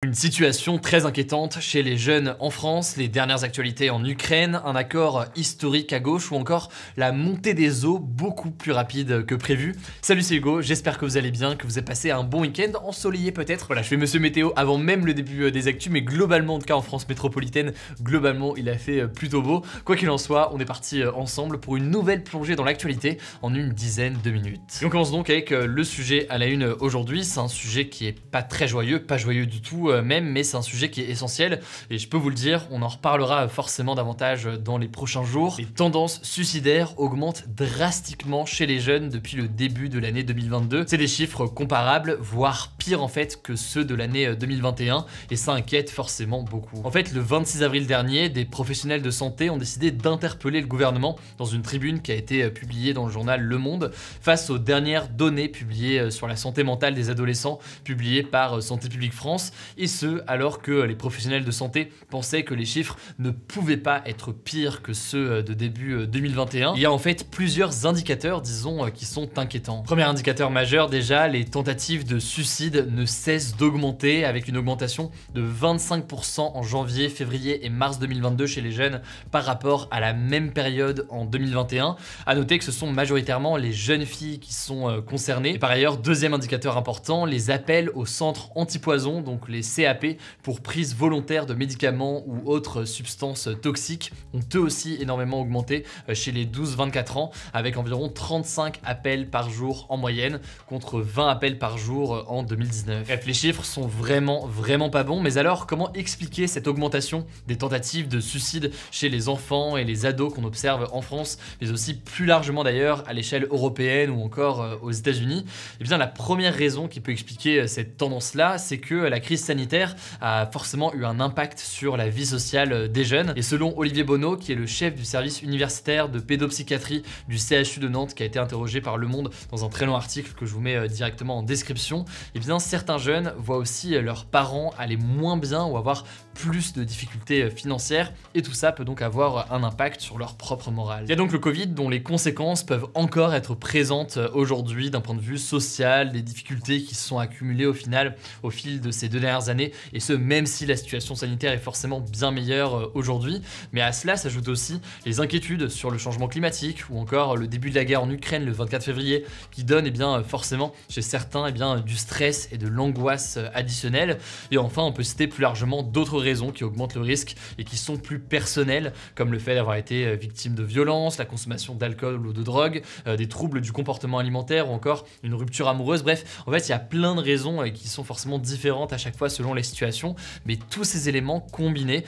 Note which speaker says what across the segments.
Speaker 1: Une situation très inquiétante chez les jeunes en France, les dernières actualités en Ukraine, un accord historique à gauche ou encore la montée des eaux beaucoup plus rapide que prévu. Salut, c'est Hugo, j'espère que vous allez bien, que vous avez passé un bon week-end, ensoleillé peut-être. Voilà, je fais Monsieur Météo avant même le début des actus, mais globalement, en tout cas en France métropolitaine, globalement il a fait plutôt beau. Quoi qu'il en soit, on est parti ensemble pour une nouvelle plongée dans l'actualité en une dizaine de minutes. Et on commence donc avec le sujet à la une aujourd'hui. C'est un sujet qui est pas très joyeux, pas joyeux du tout même, mais c'est un sujet qui est essentiel et je peux vous le dire, on en reparlera forcément davantage dans les prochains jours. Les tendances suicidaires augmentent drastiquement chez les jeunes depuis le début de l'année 2022. C'est des chiffres comparables, voire pires en fait que ceux de l'année 2021 et ça inquiète forcément beaucoup. En fait, le 26 avril dernier, des professionnels de santé ont décidé d'interpeller le gouvernement dans une tribune qui a été publiée dans le journal Le Monde face aux dernières données publiées sur la santé mentale des adolescents publiées par Santé publique France, et ce alors que les professionnels de santé pensaient que les chiffres ne pouvaient pas être pires que ceux de début 2021. Il y a en fait plusieurs indicateurs, disons, qui sont inquiétants. Premier indicateur majeur déjà, les tentatives de suicide ne cessent d'augmenter avec une augmentation de 25% en janvier, février et mars 2022 chez les jeunes par rapport à la même période en 2021. À noter que ce sont majoritairement les jeunes filles qui sont concernées. Et par ailleurs, deuxième indicateur important, les appels aux centres antipoison, donc les CAP, pour prise volontaire de médicaments ou autres substances toxiques, ont eux aussi énormément augmenté chez les 12-24 ans, avec environ 35 appels par jour en moyenne, contre 20 appels par jour en 2019. Bref, les chiffres sont vraiment pas bons, mais alors comment expliquer cette augmentation des tentatives de suicide chez les enfants et les ados qu'on observe en France, mais aussi plus largement d'ailleurs à l'échelle européenne ou encore aux États-Unis? Eh bien, la première raison qui peut expliquer cette tendance-là, c'est que la crise sanitaire a forcément eu un impact sur la vie sociale des jeunes. Et selon Olivier Bonneau, qui est le chef du service universitaire de pédopsychiatrie du CHU de Nantes, qui a été interrogé par Le Monde dans un très long article que je vous mets directement en description, eh bien certains jeunes voient aussi leurs parents aller moins bien ou avoir plus de difficultés financières, et tout ça peut donc avoir un impact sur leur propre morale. Il y a donc le Covid dont les conséquences peuvent encore être présentes aujourd'hui d'un point de vue social, des difficultés qui se sont accumulées au final au fil de ces 2 dernières années, et ce même si la situation sanitaire est forcément bien meilleure aujourd'hui. Mais à cela s'ajoutent aussi les inquiétudes sur le changement climatique ou encore le début de la guerre en Ukraine le 24 février qui donne forcément chez certains du stress et de l'angoisse additionnelle. Et enfin, on peut citer plus largement d'autres raisons qui augmentent le risque et qui sont plus personnelles, comme le fait d'avoir été victime de violences, la consommation d'alcool ou de drogue, des troubles du comportement alimentaire ou encore une rupture amoureuse. Bref, en fait, il y a plein de raisons qui sont forcément différentes à chaque fois selon les situations, mais tous ces éléments combinés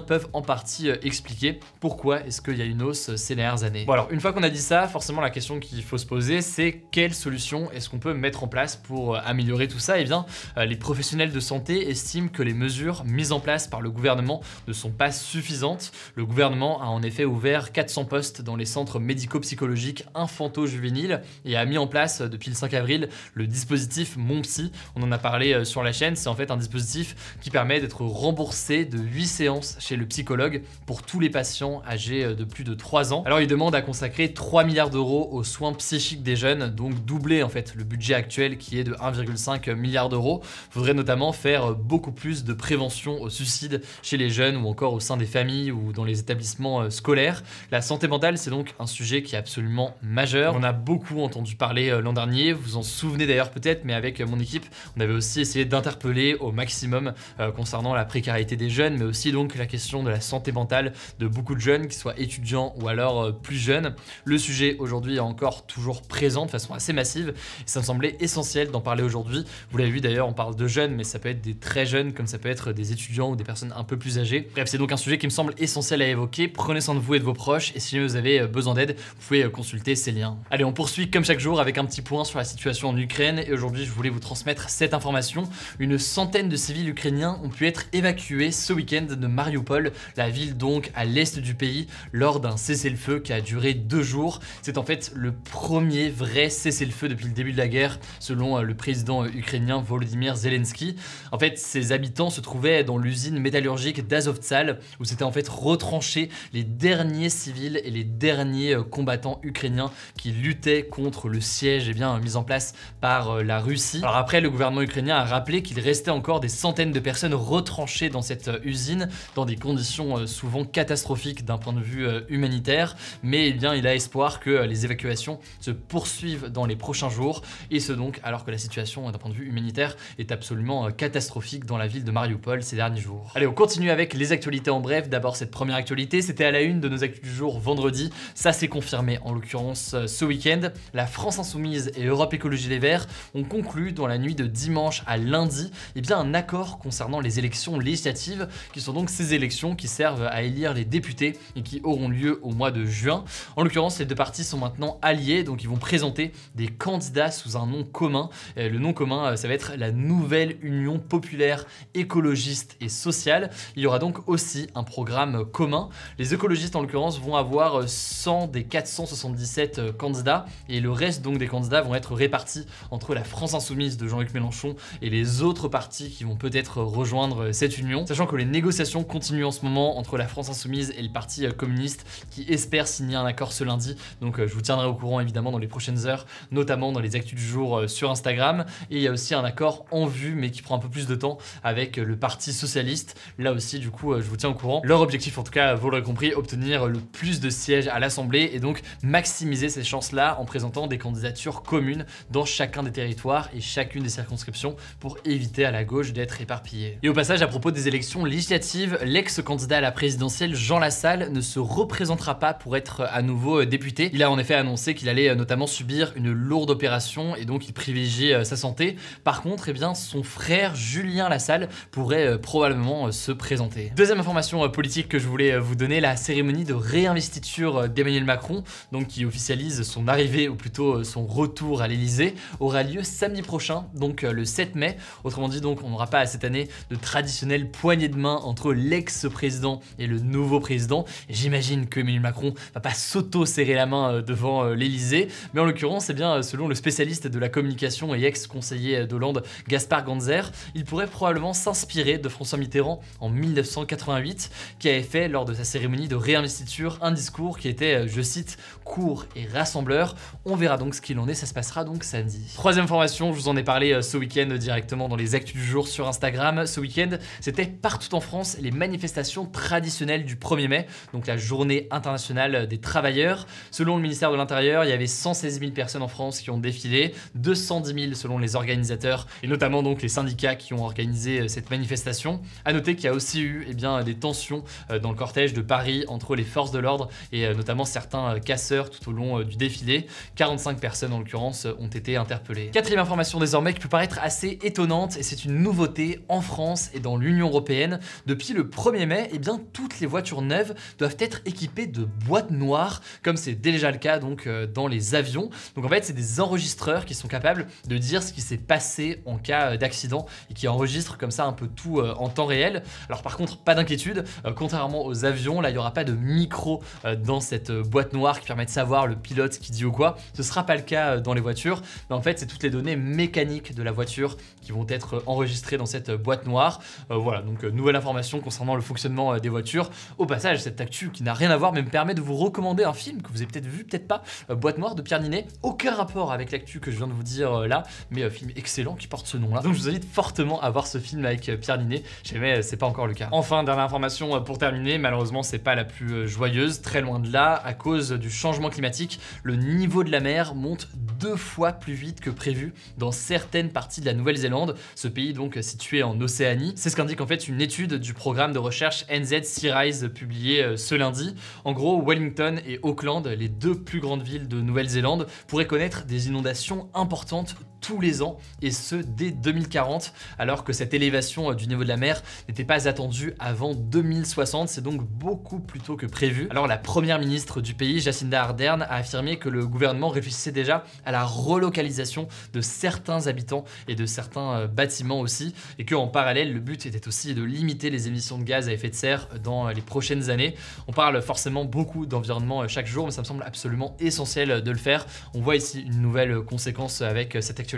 Speaker 1: peuvent en partie expliquer pourquoi est-ce qu'il y a une hausse ces dernières années. Bon, alors une fois qu'on a dit ça, forcément la question qu'il faut se poser, c'est quelle solution est-ce qu'on peut mettre en place pour améliorer tout ça? Les professionnels de santé estiment que les mesures mises en place par le gouvernement ne sont pas suffisantes. Le gouvernement a en effet ouvert 400 postes dans les centres médico-psychologiques infanto-juvéniles et a mis en place depuis le 5 avril le dispositif Mon Psy. On en a parlé sur la chaîne, c'est en fait un dispositif qui permet d'être remboursé de 8 séances chez le psychologue pour tous les patients âgés de plus de 3 ans. Alors il demande à consacrer 3 milliards d'euros aux soins psychiques des jeunes, donc doubler en fait le budget actuel qui est de 1,5 milliard d'euros. Il faudrait notamment faire beaucoup plus de prévention au suicide chez les jeunes ou encore au sein des familles ou dans les établissements scolaires. La santé mentale, c'est donc un sujet qui est absolument majeur. On a beaucoup entendu parler l'an dernier, vous vous en souvenez d'ailleurs peut-être, mais avec mon équipe, on avait aussi essayé d'interpeller au maximum concernant la précarité des jeunes, mais aussi donc la question de la santé mentale de beaucoup de jeunes, qu'ils soient étudiants ou alors plus jeunes. Le sujet aujourd'hui est encore toujours présent de façon assez massive et ça me semblait essentiel d'en parler aujourd'hui. Vous l'avez vu d'ailleurs, on parle de jeunes, mais ça peut être des très jeunes comme ça peut être des étudiants ou des personnes un peu plus âgées. Bref, c'est donc un sujet qui me semble essentiel à évoquer. Prenez soin de vous et de vos proches et si vous avez besoin d'aide, vous pouvez consulter ces liens. Allez, on poursuit comme chaque jour avec un petit point sur la situation en Ukraine et aujourd'hui je voulais vous transmettre cette information. Une centaine de civils ukrainiens ont pu être évacués ce week-end de Mariupol, la ville donc à l'est du pays, lors d'un cessez-le-feu qui a duré 2 jours. C'est en fait le premier vrai cessez-le-feu depuis le début de la guerre, selon le président ukrainien Volodymyr Zelensky. En fait, ses habitants se trouvaient dans l'usine métallurgique d'Azovstal, où s'étaient en fait retranchés les derniers civils et les derniers combattants ukrainiens qui luttaient contre le siège mis en place par la Russie. Alors après, le gouvernement ukrainien a rappelé qu'il restait encore encore des centaines de personnes retranchées dans cette usine, dans des conditions souvent catastrophiques d'un point de vue humanitaire, mais eh bien, il a espoir que les évacuations se poursuivent dans les prochains jours, et ce donc alors que la situation d'un point de vue humanitaire est absolument catastrophique dans la ville de Mariupol ces derniers jours. Allez, on continue avec les actualités en bref. D'abord cette première actualité, c'était à la une de nos actus du jour vendredi, ça s'est confirmé en l'occurrence ce week-end. La France Insoumise et Europe Écologie Les Verts ont conclu dans la nuit de dimanche à lundi un accord concernant les élections législatives, qui sont donc ces élections qui servent à élire les députés et qui auront lieu au mois de juin. En l'occurrence, les deux partis sont maintenant alliés, donc ils vont présenter des candidats sous un nom commun. Le nom commun, ça va être la Nouvelle Union Populaire Écologiste et Sociale. Il y aura donc aussi un programme commun. Les écologistes en l'occurrence vont avoir 100 des 477 candidats, et le reste donc des candidats vont être répartis entre la France Insoumise de Jean-Luc Mélenchon et les autres partis qui vont peut-être rejoindre cette union, sachant que les négociations continuent en ce moment entre la France Insoumise et le Parti communiste qui espère signer un accord ce lundi. Donc je vous tiendrai au courant évidemment dans les prochaines heures, notamment dans les actus du jour sur Instagram. Et il y a aussi un accord en vue mais qui prend un peu plus de temps avec le Parti socialiste. Là aussi du coup je vous tiens au courant. Leur objectif en tout cas, vous l'aurez compris, obtenir le plus de sièges à l'Assemblée et donc maximiser ces chances-là en présentant des candidatures communes dans chacun des territoires et chacune des circonscriptions pour éviter à la gauche d'être éparpillée. Et au passage, à propos des élections législatives, l'ex-candidat à la présidentielle Jean Lassalle ne se représentera pas pour être à nouveau député. Il a en effet annoncé qu'il allait notamment subir une lourde opération et donc il privilégie sa santé. Par contre, son frère Julien Lassalle pourrait probablement se présenter. Deuxième information politique que je voulais vous donner, la cérémonie de réinvestiture d'Emmanuel Macron, donc qui officialise son arrivée ou plutôt son retour à l'Elysée, aura lieu samedi prochain, donc le 7 mai. Autrement dit, donc on n'aura pas cette année de traditionnelle poignée de main entre l'ex-président et le nouveau président. J'imagine que Emmanuel Macron va pas s'auto-serrer la main devant l'Elysée, mais en l'occurrence, selon le spécialiste de la communication et ex-conseiller d'Hollande, Gaspard Ganzer, il pourrait probablement s'inspirer de François Mitterrand en 1988, qui avait fait lors de sa cérémonie de réinvestiture un discours qui était, je cite, court et rassembleur. On verra donc ce qu'il en est, ça se passera donc samedi. Troisième information, je vous en ai parlé ce week-end directement dans les actus du jour sur Instagram. Ce week-end, c'était partout en France les manifestations traditionnelles du 1er mai, donc la journée internationale des travailleurs. Selon le ministère de l'Intérieur, il y avait 116 000 personnes en France qui ont défilé, 210 000 selon les organisateurs et notamment donc les syndicats qui ont organisé cette manifestation. À noter qu'il y a aussi eu des tensions dans le cortège de Paris entre les forces de l'ordre et notamment certains casseurs tout au long du défilé. 45 personnes en l'occurrence ont été interpellées. Quatrième information désormais qui peut paraître assez étonnante, et c'est une nouveauté en France et dans l'Union européenne. Depuis le 1er mai, toutes les voitures neuves doivent être équipées de boîtes noires, comme c'est déjà le cas donc dans les avions. Donc en fait, c'est des enregistreurs qui sont capables de dire ce qui s'est passé en cas d'accident et qui enregistrent comme ça un peu tout en temps réel. Alors par contre, pas d'inquiétude, contrairement aux avions, là il n'y aura pas de micro dans cette boîte noire qui permet de savoir le pilote qui dit ou quoi. Ce sera pas le cas dans les voitures, mais en fait c'est toutes les données mécaniques de la voiture qui vont être enregistrées dans cette boîte noire. Voilà, donc nouvelle information concernant le fonctionnement des voitures. Au passage, cette actu qui n'a rien à voir, mais me permet de vous recommander un film que vous avez peut-être vu, peut-être pas, Boîte Noire de Pierre Ninet. Aucun rapport avec l'actu que je viens de vous dire là, mais film excellent qui porte ce nom-là. Donc je vous invite fortement à voir ce film avec Pierre Ninet, si jamais c'est pas encore le cas. Enfin, dernière information pour terminer, malheureusement c'est pas la plus joyeuse, très loin de là, à cause du changement climatique, le niveau de la mer monte 2 fois plus vite que prévu dans certaines parties de la Nouvelle-Zélande, ce pays donc situé en Océanie. C'est ce qu'indique en fait une étude du programme de recherche NZ Sea Rise publiée ce lundi. En gros, Wellington et Auckland, les deux plus grandes villes de Nouvelle-Zélande, pourraient connaître des inondations importantes tous les ans, et ce dès 2040, alors que cette élévation du niveau de la mer n'était pas attendue avant 2060, c'est donc beaucoup plus tôt que prévu. Alors la première ministre du pays, Jacinda Ardern, a affirmé que le gouvernement réfléchissait déjà à la relocalisation de certains habitants et de certains bâtiments aussi, et qu'en parallèle, le but était aussi de limiter les émissions de gaz à effet de serre dans les prochaines années. On parle forcément beaucoup d'environnement chaque jour, mais ça me semble absolument essentiel de le faire. On voit ici une nouvelle conséquence avec cette actualité.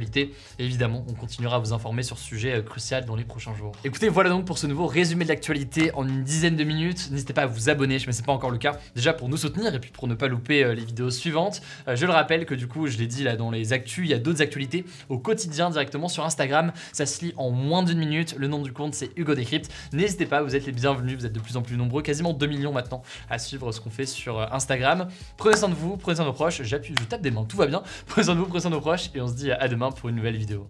Speaker 1: Évidemment, on continuera à vous informer sur ce sujet crucial dans les prochains jours. Écoutez, voilà donc pour ce nouveau résumé de l'actualité en une dizaine de minutes. N'hésitez pas à vous abonner, mais c'est pas encore le cas, déjà pour nous soutenir et puis pour ne pas louper les vidéos suivantes. Je le rappelle que du coup, je l'ai dit là dans les actus, il y a d'autres actualités au quotidien directement sur Instagram. Ça se lit en en moins d'1 minute. Le nom du compte, c'est Hugo Décrypte. N'hésitez pas, vous êtes les bienvenus, vous êtes de plus en plus nombreux, quasiment 2 millions maintenant à suivre ce qu'on fait sur Instagram. Prenez soin de vous, prenez soin de vos proches. Je tape des mains, tout va bien. Prenez soin de vous, prenez soin de vos proches et on se dit à demain pour une nouvelle vidéo.